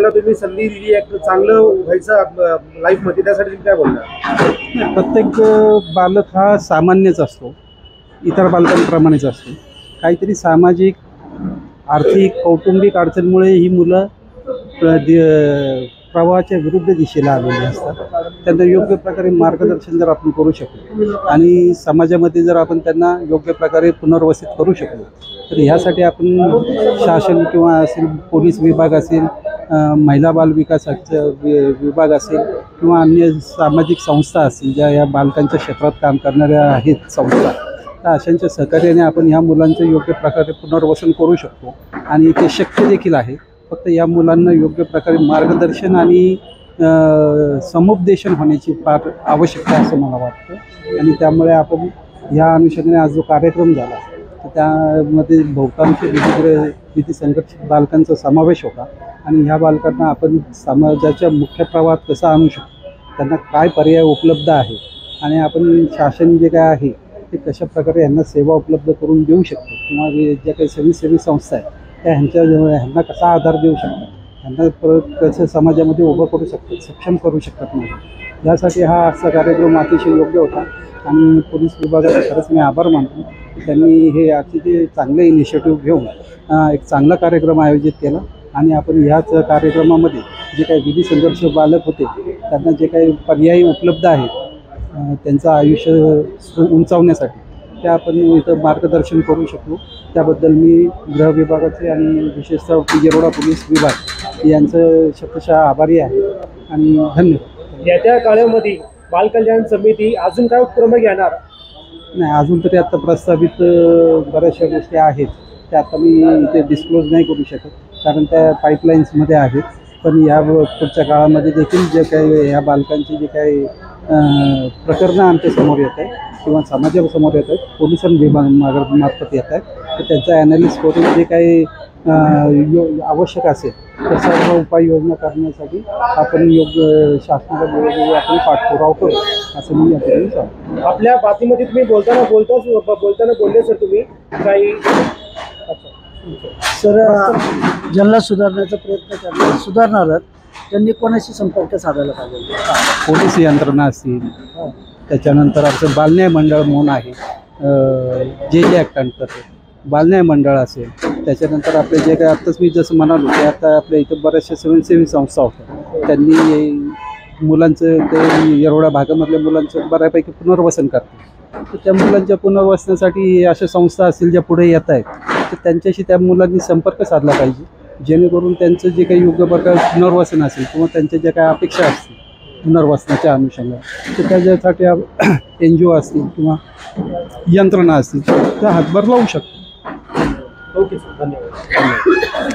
तुम्ही संधी दिली एक चांगलं व्हायचं लाईफ मध्ये, त्यासाठी तुम्ही काय बोलणार? प्रत्येक बालक हा सामान्यच असतो, इतर बालकांप्रमाणेच असतो. काहीतरी सामाजिक, आर्थिक, कौटुंबिक अडचणीमुळे ही मुलं प्रवाहाच्या विरुद्ध दिशेला आलेली असतात. त्यांना योग्य प्रकारे मार्गदर्शन जर आपण करू शकलो आणि समाजामध्ये जर आपण त्यांना योग्य प्रकारे पुनर्वसित करू शकलो, तर ह्यासाठी आपण शासन किंवा असेल, पोलीस विभाग असेल, महिला बाल विकासाचा विभाग असेल किंवा अन्य सामाजिक संस्था असतील ज्या या बालकांच्या क्षेत्रात काम करणाऱ्या आहेत संस्था, तर अशांच्या सहकार्याने आपण ह्या मुलांचं योग्य प्रकारे पुनर्वसन करू शकतो आणि ते शक्य देखील आहे. फक्त या मुलांना योग्य प्रकारे मार्गदर्शन आणि समुपदेशन होण्याची फार आवश्यकता असं मला वाटतं. आणि त्यामुळे आपण ह्या अनुषंगाने आज जो कार्यक्रम झाला तर त्यामध्ये बहुतांश विधी संघर्षित बालकांचा समावेश होता आणि ह्या बालकांना आपण समाजाच्या मुख्य प्रवाहात कसं आणू शकतो, त्यांना काय पर्याय उपलब्ध आहे आणि आपण शासन जे काय आहे ते कशा प्रकारे यांना सेवा उपलब्ध करून देऊ शकतो किंवा ज्या काही स्वयंसेवी संस्था आहेत त्या ह्यांना कसा आधार देऊ शकतात, ह्यांना परत कसं समाजामध्ये उभं करू शकतात, सक्षम करू शकतात नाही, यासाठी हा आजचा कार्यक्रम अतिशय योग्य होता. आणि पोलीस विभागाचा खरंच मी आभार मानतो की त्यांनी हे अतिशय चांगले इनिशिएटिव्ह घेऊन एक चांगला कार्यक्रम आयोजित केला आणि आपण ह्याच कार्यक्रमामध्ये जे काही विधी संघर्ष बालक होते त्यांना जे काही पर्यायी उपलब्ध आहेत त्यांचं आयुष्य उंचावण्यासाठी ते आपण इथं मार्गदर्शन करू शकलो. त्याबद्दल मी गृह विभागाचे आणि विशेषतः येरवडा पोलीस विभाग यांचं शतशः आभारी आहे आणि धन्यवाद. येत्या काळामध्ये बालकल्याण समिती अजून काय उपक्रम घेणार? नाही, अजून तरी आता प्रस्तावित बऱ्याचशा गोष्टी आहेत त्या आता मी इथे डिस्क्लोज नाही करू शकत कारण त्या पाईपलाईन्समध्ये आहेत. पण या पुढच्या काळामध्ये देखील जे काही ह्या बालकांची जे काही प्रकरणं आमच्यासमोर येत आहेत किंवा समाजासमोर येत आहेत, पोलिसांमार्फत येत आहेत, तर त्यांचा ॲनालिस करून जे काही आवश्यक असेल तर सर्व उपाययोजना करण्यासाठी आपण योग्य शासनाला आपण पाठपुरावा करू असं मी या ठिकाणी सांगतो. आपल्या बातमीमध्ये तुम्ही बोलताना बोलले सर तुम्ही काही सर ज्यांना सुधारण्याचा प्रयत्न करणार सुधारणारच त्यांनी कोणाशी संपर्क साधायला पाहिजे? पोलीस यंत्रणा असतील, त्याच्यानंतर आमचं बालन्याय मंडळ म्हणून आहे जे ॲक्ट अंतर्गत बालन्याय मंडळ असेल, त्याच्यानंतर आपले जे काही आत्ताच मी जसं म्हणालो की आता आपल्या इथं बऱ्याचशा स्वयंसेवी संस्था होत्या, त्यांनी मुलांचं ते येरवडा भागामधल्या मुलांचं बऱ्यापैकी पुनर्वसन करतात. तर त्या मुलांच्या पुनर्वसनासाठी अशा संस्था असतील ज्या पुढे येत आहेत तर त्यांच्याशी त्या मुलांनी संपर्क साधला पाहिजे, जेणेकरून त्यांचं जे काही योग्य प्रकार पुनर्वसन असेल किंवा त्यांच्या ज्या काही अपेक्षा असतील पुनर्वसनाच्या अनुषंगाने तर त्याच्यासाठी NGO असतील किंवा यंत्रणा असतील त्या हातभार लावू शकतो. ओके सर, धन्यवाद.